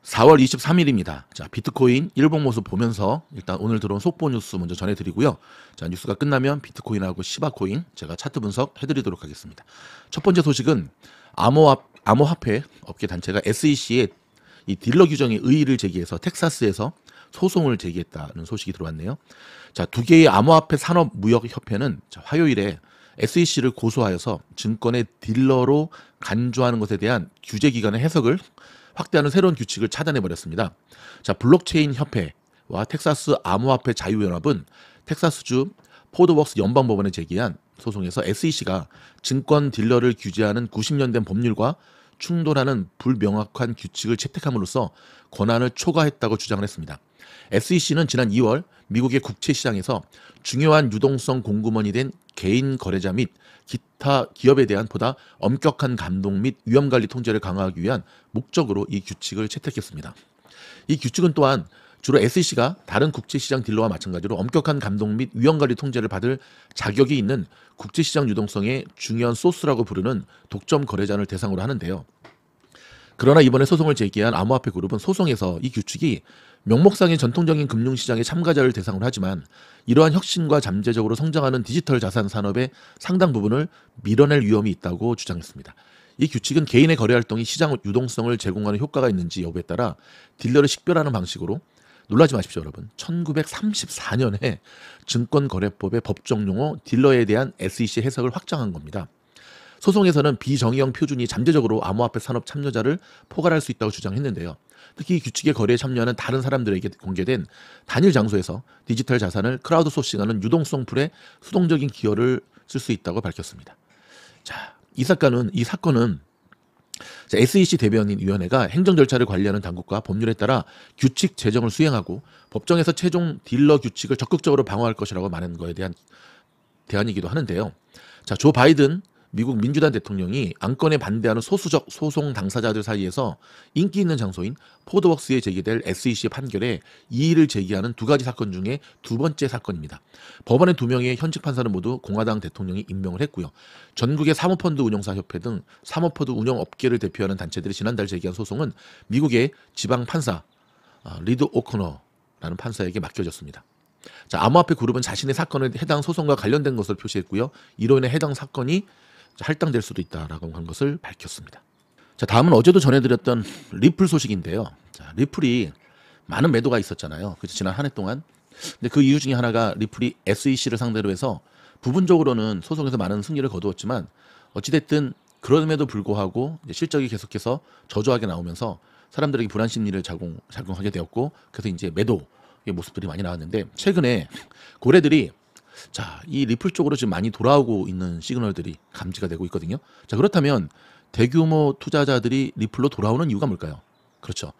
4월 23일입니다. 자, 비트코인 일봉 모습 보면서 일단 오늘 들어온 속보 뉴스 먼저 전해드리고요. 자, 뉴스가 끝나면 비트코인하고 시바코인 제가 차트 분석 해드리도록 하겠습니다. 첫 번째 소식은 암호화폐 업계 단체가 SEC의 이 딜러 규정에 의의를 제기해서 텍사스에서 소송을 제기했다는 소식이 들어왔네요. 자, 두 개의 암호화폐 산업무역협회는 화요일에 SEC를 고소하여서 증권의 딜러로 간주하는 것에 대한 규제 기간의 해석을 확대하는 새로운 규칙을 차단해 버렸습니다. 자, 블록체인 협회와 텍사스 암호화폐 자유연합은 텍사스주 포드웍스 연방법원에 제기한 소송에서 SEC가 증권 딜러를 규제하는 90년 된 법률과 충돌하는 불명확한 규칙을 채택함으로써 권한을 초과했다고 주장을 했습니다. SEC는 지난 2월 미국의 국채시장에서 중요한 유동성 공급원이 된 개인 거래자 및 기타 기업에 대한 보다 엄격한 감독 및 위험관리 통제를 강화하기 위한 목적으로 이 규칙을 채택했습니다. 이 규칙은 또한 주로 SEC가 다른 국제시장 딜러와 마찬가지로 엄격한 감독 및 위험관리 통제를 받을 자격이 있는 국제시장 유동성의 중요한 소스라고 부르는 독점 거래자를 대상으로 하는데요. 그러나 이번에 소송을 제기한 암호화폐 그룹은 소송에서 이 규칙이 명목상의 전통적인 금융시장의 참가자를 대상으로 하지만 이러한 혁신과 잠재적으로 성장하는 디지털 자산 산업의 상당 부분을 밀어낼 위험이 있다고 주장했습니다. 이 규칙은 개인의 거래 활동이 시장 유동성을 제공하는 효과가 있는지 여부에 따라 딜러를 식별하는 방식으로, 놀라지 마십시오 여러분, 1934년에 증권거래법의 법정 용어 딜러에 대한 SEC 해석을 확장한 겁니다. 소송에서는 비정의형 표준이 잠재적으로 암호화폐 산업 참여자를 포괄할 수 있다고 주장했는데요. 특히 이 규칙의 거래에 참여하는 다른 사람들에게 공개된 단일 장소에서 디지털 자산을 크라우드 소싱하는 유동성 풀에 수동적인 기여를 쓸 수 있다고 밝혔습니다. 자, 이 사건은 SEC 대변인 위원회가 행정 절차를 관리하는 당국과 법률에 따라 규칙 제정을 수행하고 법정에서 최종 딜러 규칙을 적극적으로 방어할 것이라고 말하는 것에 대한 대안이기도 하는데요. 자, 조 바이든 미국 민주당 대통령이 안건에 반대하는 소수적 소송 당사자들 사이에서 인기 있는 장소인 포드웍스에 제기될 SEC 판결에 이의를 제기하는 두 가지 사건 중에 두 번째 사건입니다. 법원의 두 명의 현직 판사는 모두 공화당 대통령이 임명을 했고요. 전국의 사모펀드 운용사 협회 등 사모펀드 운용 업계를 대표하는 단체들이 지난달 제기한 소송은 미국의 지방 판사 리드 오코너라는 판사에게 맡겨졌습니다. 자, 암호화폐 그룹은 자신의 사건을 해당 소송과 관련된 것을 표시했고요. 이로 인해 해당 사건이 할당될 수도 있다라고 한 것을 밝혔습니다. 자, 다음은 어제도 전해드렸던 리플 소식인데요. 자, 리플이 많은 매도가 있었잖아요. 그래서 지난 한 해 동안. 근데 그 이유 중에 하나가 리플이 SEC를 상대로 해서 부분적으로는 소송에서 많은 승리를 거두었지만 어찌됐든 그럼에도 불구하고 실적이 계속해서 저조하게 나오면서 사람들에게 불안 심리를 작용하게 되었고, 그래서 이제 매도의 모습들이 많이 나왔는데, 최근에 고래들이 이 리플 쪽으로 지금 많이 돌아오고 있는 시그널들이 감지가 되고 있거든요. 자, 그렇다면 대규모 투자자들이 리플로 돌아오는 이유가 뭘까요? 그렇죠.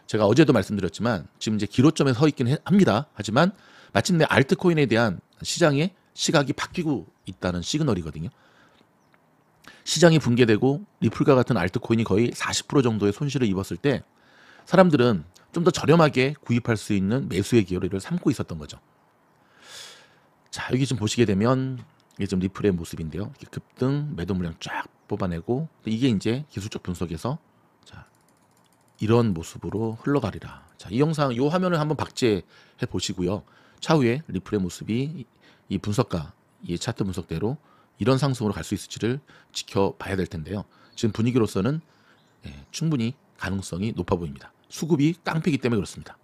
제가 어제도 말씀드렸지만 지금 이제 기로점에 서 있긴 합니다. 하지만 마침내 알트코인에 대한 시장의 시각이 바뀌고 있다는 시그널이거든요. 시장이 붕괴되고 리플과 같은 알트코인이 거의 40% 정도의 손실을 입었을 때 사람들은 좀 더 저렴하게 구입할 수 있는 매수의 기회를 삼고 있었던 거죠. 자, 여기 좀 보시게 되면 이게 좀 리플의 모습인데요. 이렇게 급등 매도 물량 쫙 뽑아내고, 이게 이제 기술적 분석에서 자, 이런 모습으로 흘러가리라. 자, 이 영상, 이 화면을 한번 박제해 보시고요. 차후에 리플의 모습이 이 분석가, 이 차트 분석대로 이런 상승으로 갈 수 있을지를 지켜봐야 될 텐데요. 지금 분위기로서는 충분히 가능성이 높아 보입니다. 수급이 깡패이기 때문에 그렇습니다.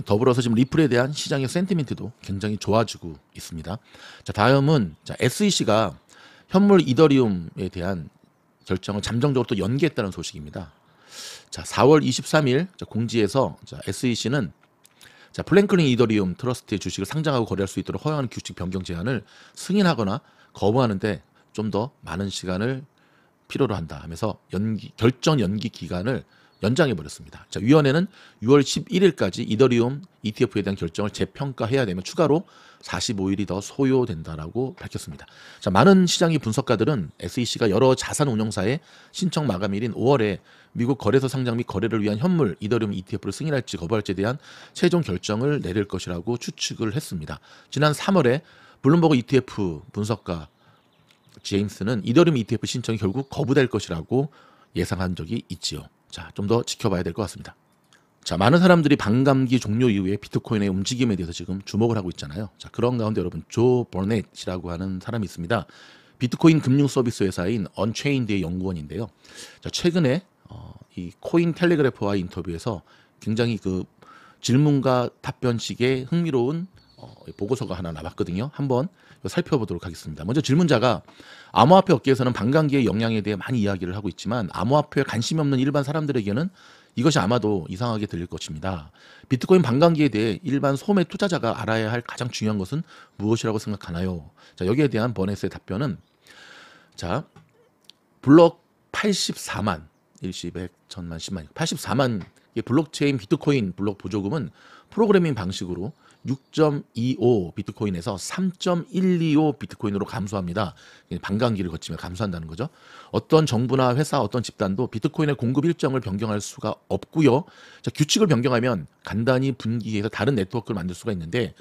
더불어서 지금 리플에 대한 시장의 센티멘트도 굉장히 좋아지고 있습니다. 자, 다음은 SEC가 현물 이더리움에 대한 결정을 잠정적으로 또 연기했다는 소식입니다. 자, 4월 23일 공지에서 SEC는 플랭클린 이더리움 트러스트의 주식을 상장하고 거래할 수 있도록 허용하는 규칙 변경 제한을 승인하거나 거부하는데 좀 더 많은 시간을 필요로 한다 하면서 결정 연기 기간을 연장해 버렸습니다. 자, 위원회는 6월 11일까지 이더리움 ETF에 대한 결정을 재평가해야 되면 추가로 45일이 더 소요된다라고 밝혔습니다. 자, 많은 시장의 분석가들은 SEC가 여러 자산 운용사의 신청 마감일인 5월에 미국 거래소 상장 및 거래를 위한 현물 이더리움 ETF를 승인할지 거부할지에 대한 최종 결정을 내릴 것이라고 추측을 했습니다. 지난 3월에 블룸버그 ETF 분석가 제임스는 이더리움 ETF 신청이 결국 거부될 것이라고 예상한 적이 있지요. 자, 좀 더 지켜봐야 될 것 같습니다. 자, 많은 사람들이 반감기 종료 이후에 비트코인의 움직임에 대해서 지금 주목을 하고 있잖아요. 자, 그런 가운데 여러분 조 버넷이라고 하는 사람이 있습니다. 비트코인 금융 서비스 회사인 언체인드의 연구원인데요. 자, 최근에 이 코인 텔레그래프와 인터뷰에서 굉장히 그 질문과 답변식의 흥미로운 보고서가 하나 나왔거든요. 한번 살펴보도록 하겠습니다. 먼저 질문자가 암호화폐 업계에서는 반감기의 영향에 대해 많이 이야기를 하고 있지만 암호화폐에 관심이 없는 일반 사람들에게는 이것이 아마도 이상하게 들릴 것입니다. 비트코인 반감기에 대해 일반 소매 투자자가 알아야 할 가장 중요한 것은 무엇이라고 생각하나요? 자, 여기에 대한 버넷의 답변은 자, 블록 84만, 일시, 백, 천만, 10만, 84만 의 블록체인 비트코인 블록 보조금은 프로그래밍 방식으로 6.25 비트코인에서 3.125 비트코인으로 감소합니다. 반감기를 거치며 감소한다는 거죠. 어떤 정부나 회사, 어떤 집단도 비트코인의 공급 일정을 변경할 수가 없고요. 자, 규칙을 변경하면 간단히 분기해서 다른 네트워크를 만들 수가 있는데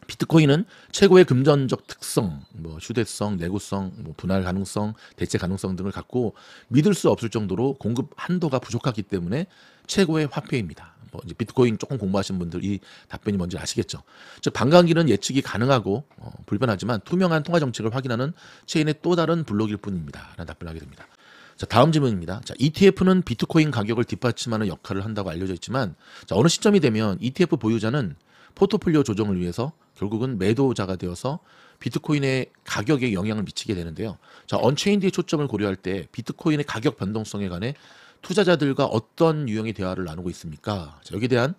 비트코인은 최고의 금전적 특성, 뭐 휴대성, 내구성, 뭐 분할 가능성, 대체 가능성 등을 갖고 믿을 수 없을 정도로 공급 한도가 부족하기 때문에 최고의 화폐입니다. 뭐 이제 비트코인 조금 공부하신 분들 이 답변이 뭔지 아시겠죠. 즉 반감기는 예측이 가능하고 불변하지만 투명한 통화 정책을 확인하는 체인의 또 다른 블록일 뿐입니다. 라는 답변을 하게 됩니다. 자, 다음 질문입니다. 자, ETF는 비트코인 가격을 뒷받침하는 역할을 한다고 알려져 있지만 자, 어느 시점이 되면 ETF 보유자는 포트폴리오 조정을 위해서 결국은 매도자가 되어서 비트코인의 가격에 영향을 미치게 되는데요. 자, 언체인드의 초점을 고려할 때 비트코인의 가격 변동성에 관해 투자자들과 어떤 유형의 대화를 나누고 있습니까? 자, 여기에 대한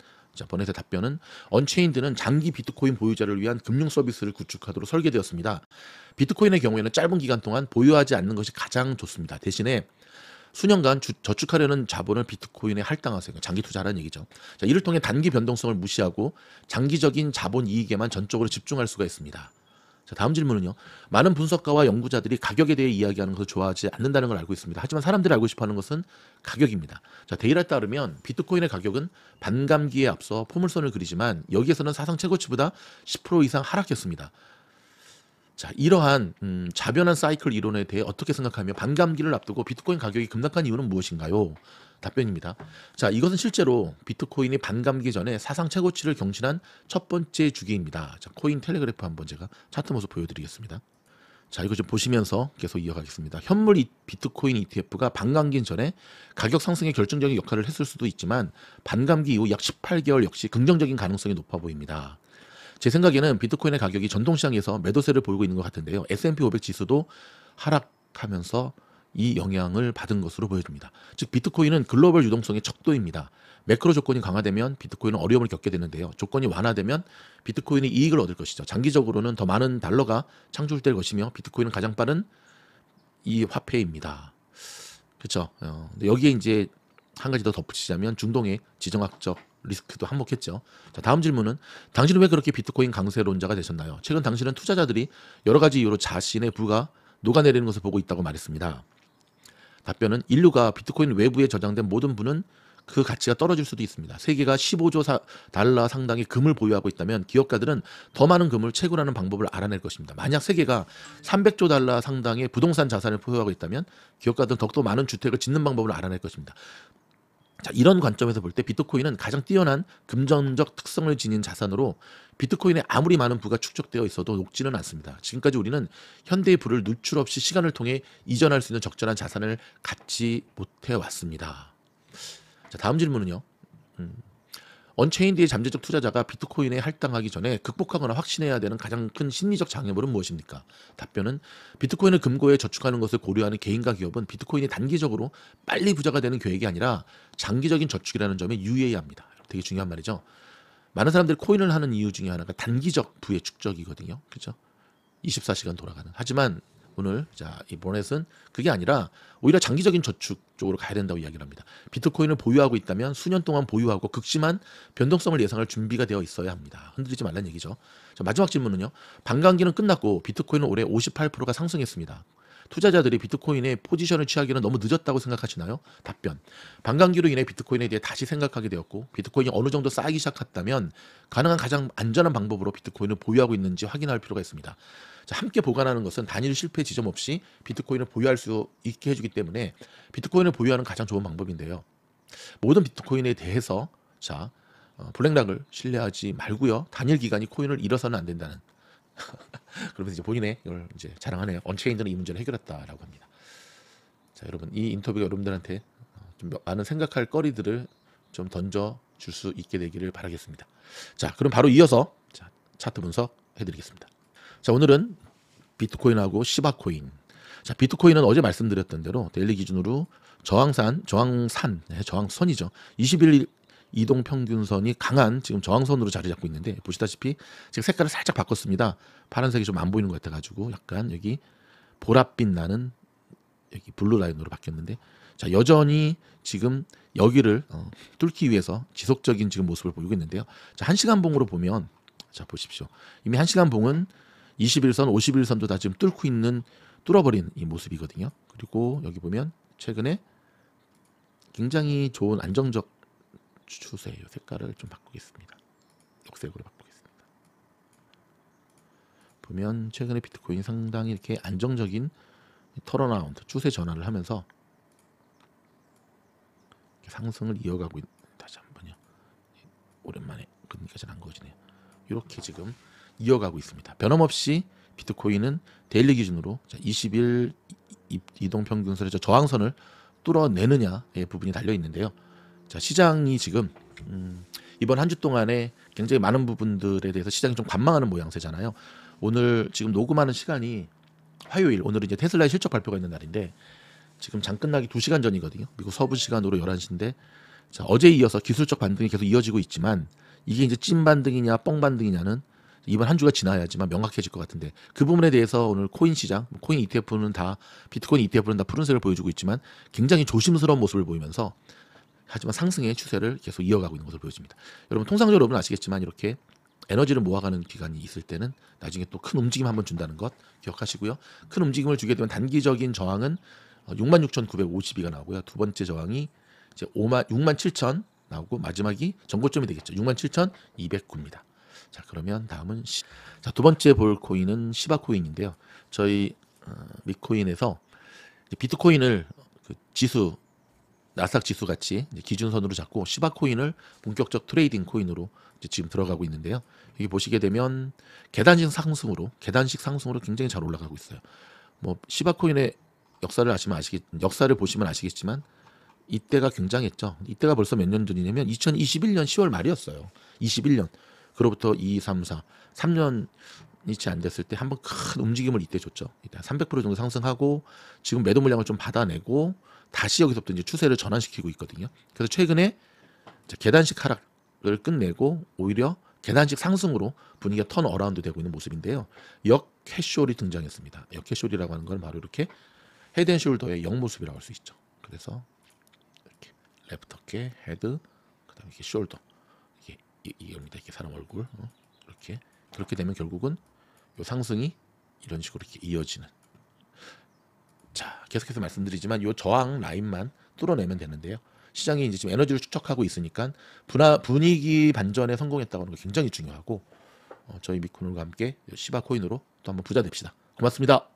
버넷의 답변은 언체인드는 장기 비트코인 보유자를 위한 금융 서비스를 구축하도록 설계되었습니다. 비트코인의 경우에는 짧은 기간 동안 보유하지 않는 것이 가장 좋습니다. 대신에 수년간 저축하려는 자본을 비트코인에 할당하세요. 장기 투자라는 얘기죠. 자, 이를 통해 단기 변동성을 무시하고 장기적인 자본 이익에만 전적으로 집중할 수가 있습니다. 자, 다음 질문은요. 많은 분석가와 연구자들이 가격에 대해 이야기하는 것을 좋아하지 않는다는 걸 알고 있습니다. 하지만 사람들이 알고 싶어하는 것은 가격입니다. 자, 데일에 따르면 비트코인의 가격은 반감기에 앞서 포물선을 그리지만 여기에서는 사상 최고치보다 10% 이상 하락했습니다. 자, 이러한 자변한 사이클 이론에 대해 어떻게 생각하며 반감기를 앞두고 비트코인 가격이 급락한 이유는 무엇인가요? 답변입니다. 자, 이것은 실제로 비트코인이 반감기 전에 사상 최고치를 경신한 첫 번째 주기입니다. 자, 코인 텔레그래프 한번 제가 차트 모습 보여드리겠습니다. 자, 이거 좀 보시면서 계속 이어가겠습니다. 현물 비트코인 ETF가 반감기 전에 가격 상승에 결정적인 역할을 했을 수도 있지만 반감기 이후 약 18개월 역시 긍정적인 가능성이 높아 보입니다. 제 생각에는 비트코인의 가격이 전통시장에서 매도세를 보이고 있는 것 같은데요. S&P 500 지수도 하락하면서 이 영향을 받은 것으로 보여집니다. 즉 비트코인은 글로벌 유동성의 척도입니다. 매크로 조건이 강화되면 비트코인은 어려움을 겪게 되는데요. 조건이 완화되면 비트코인이 이익을 얻을 것이죠. 장기적으로는 더 많은 달러가 창출될 것이며 비트코인은 가장 빠른 이 화폐입니다. 그렇죠. 여기에 이제 한 가지 더 덧붙이자면 중동의 지정학적 리스크도 한몫했죠. 자, 다음 질문은 당신은 왜 그렇게 비트코인 강세론자가 되셨나요? 최근 당신은 투자자들이 여러 가지 이유로 자신의 부가 녹아내리는 것을 보고 있다고 말했습니다. 답변은 인류가 비트코인 외부에 저장된 모든 부는 그 가치가 떨어질 수도 있습니다. 세계가 15조 달러 상당의 금을 보유하고 있다면 기업가들은 더 많은 금을 채굴하는 방법을 알아낼 것입니다. 만약 세계가 300조 달러 상당의 부동산 자산을 보유하고 있다면 기업가들은 더욱더 많은 주택을 짓는 방법을 알아낼 것입니다. 자, 이런 관점에서 볼 때 비트코인은 가장 뛰어난 금전적 특성을 지닌 자산으로 비트코인에 아무리 많은 부가 축적되어 있어도 녹지는 않습니다. 지금까지 우리는 현대의 부를 누출 없이 시간을 통해 이전할 수 있는 적절한 자산을 갖지 못해 왔습니다. 자, 다음 질문은요. 언체인드의 잠재적 투자자가 비트코인에 할당하기 전에 극복하거나 확신해야 되는 가장 큰 심리적 장애물은 무엇입니까? 답변은 비트코인을 금고에 저축하는 것을 고려하는 개인과 기업은 비트코인이 단기적으로 빨리 부자가 되는 계획이 아니라 장기적인 저축이라는 점에 유의해야 합니다. 되게 중요한 말이죠. 많은 사람들이 코인을 하는 이유 중에 하나가 단기적 부의 축적이거든요. 그렇죠? 24시간 돌아가는. 하지만 오늘 이 버넷은 그게 아니라 오히려 장기적인 저축 쪽으로 가야 된다고 이야기를 합니다. 비트코인을 보유하고 있다면 수년 동안 보유하고 극심한 변동성을 예상할 준비가 되어 있어야 합니다. 흔들리지 말라는 얘기죠. 자, 마지막 질문은요. 반감기는 끝났고 비트코인은 올해 58%가 상승했습니다. 투자자들이 비트코인의 포지션을 취하기는 너무 늦었다고 생각하시나요? 답변. 반감기로 인해 비트코인에 대해 다시 생각하게 되었고 비트코인이 어느 정도 쌓이기 시작했다면 가능한 가장 안전한 방법으로 비트코인을 보유하고 있는지 확인할 필요가 있습니다. 자, 함께 보관하는 것은 단일 실패 지점 없이 비트코인을 보유할 수 있게 해주기 때문에 비트코인을 보유하는 가장 좋은 방법인데요. 모든 비트코인에 대해서 자 블랙락을 신뢰하지 말고요. 단일 기간이 코인을 잃어서는 안 된다는. 그러면서 이제 본인의 이걸 이제 자랑하네요. 언체인드는 이 문제를 해결했다라고 합니다. 자, 여러분 이 인터뷰가 여러분들한테 좀 많은 생각할 거리들을 좀 던져 줄 수 있게 되기를 바라겠습니다. 자, 그럼 바로 이어서 자, 차트 분석 해드리겠습니다. 자, 오늘은 비트코인하고 시바코인. 자, 비트코인은 어제 말씀드렸던 대로 데일리 기준으로 저항선이죠. 21일 이동 평균선이 강한 지금 저항선으로 자리 잡고 있는데 보시다시피 지금 색깔을 살짝 바꿨습니다. 파란색이 좀 안 보이는 것 같아가지고 약간 여기 보랏빛 나는 여기 블루 라인으로 바뀌었는데 자 여전히 지금 여기를 뚫기 위해서 지속적인 지금 모습을 보이고 있는데요. 자 1시간 봉으로 보면 자 보십시오. 이미 1시간 봉은 21선, 51선도 다 지금 뚫어버린 이 모습이거든요. 그리고 여기 보면 최근에 굉장히 좋은 안정적 추세예요. 색깔을 좀 바꾸겠습니다. 녹색으로 바꾸겠습니다. 보면 최근에 비트코인 상당히 이렇게 안정적인 턴어라운드 추세 전환을 하면서 상승을 이어가고 다시 한번요. 오랜만에 그러니까 잘 안 그어지네요. 이렇게 지금 이어가고 있습니다. 변함없이 비트코인은 데일리 기준으로 20일 이동평균선의 저항선을 뚫어내느냐의 부분이 달려 있는데요. 자 시장이 지금 이번 한 주 동안에 굉장히 많은 부분들에 대해서 시장이 좀 관망하는 모양새잖아요. 오늘 지금 녹음하는 시간이 화요일, 오늘은 이제 테슬라의 실적 발표가 있는 날인데 지금 장 끝나기 2시간 전이거든요. 미국 서부 시간으로 11시인데 자, 어제에 이어서 기술적 반등이 계속 이어지고 있지만 이게 이제 찐 반등이냐 뻥 반등이냐는 이번 한 주가 지나야지만 명확해질 것 같은데 그 부분에 대해서 오늘 코인 시장, 코인 ETF는 다 비트코인 ETF는 다 푸른색을 보여주고 있지만 굉장히 조심스러운 모습을 보이면서 하지만 상승의 추세를 계속 이어가고 있는 것으로 보여집니다. 여러분 통상적으로 여러분 아시겠지만 이렇게 에너지를 모아가는 기간이 있을 때는 나중에 또 큰 움직임 한번 준다는 것 기억하시고요. 큰 움직임을 주게 되면 단기적인 저항은 66,952가 나오고요. 두 번째 저항이 이제 67,000 나오고 마지막이 전고점이 되겠죠. 67,209입니다. 자 그러면 다음은 자, 두 번째 볼 코인은 시바코인인데요. 저희 미코인에서 비트코인을 그 지수 나스닥 지수 같이 기준선으로 잡고 시바코인을 본격적 트레이딩 코인으로 지금 들어가고 있는데요. 여기 보시게 되면 계단식 상승으로 굉장히 잘 올라가고 있어요. 뭐 시바코인의 역사를 보시면 아시겠지만 이때가 굉장했죠. 이때가 벌써 몇 년 전이냐면 2021년 10월 말이었어요. 21년. 그로부터 2, 3, 4, 3년이 채 안 됐을 때 한번 큰 움직임을 이때 줬죠. 이때 300% 정도 상승하고 지금 매도 물량을 좀 받아내고 다시 여기서부터 이제 추세를 전환시키고 있거든요. 그래서 최근에 계단식 하락을 끝내고 오히려 계단식 상승으로 분위기가 턴 어라운드 되고 있는 모습인데요. 역캐쇼리 등장했습니다. 역캐쇼리라고 하는 건 바로 이렇게 헤드앤숄더의 역모습이라고 할 수 있죠. 그래서 이렇게 레프트 어깨, 헤드, 그다음에 이렇게 숄더 이겁니다. 이렇게 사람 얼굴 이렇게 그렇게 되면 결국은 이 상승이 이런 식으로 이렇게 이어지는. 자 계속해서 말씀드리지만 이 저항 라인만 뚫어내면 되는데요. 시장이 이제 지금 에너지를 축적하고 있으니까 분위기 반전에 성공했다고 하는 거 굉장히 중요하고 저희 미코인과 함께 시바코인으로 또 한번 부자 됩시다. 고맙습니다.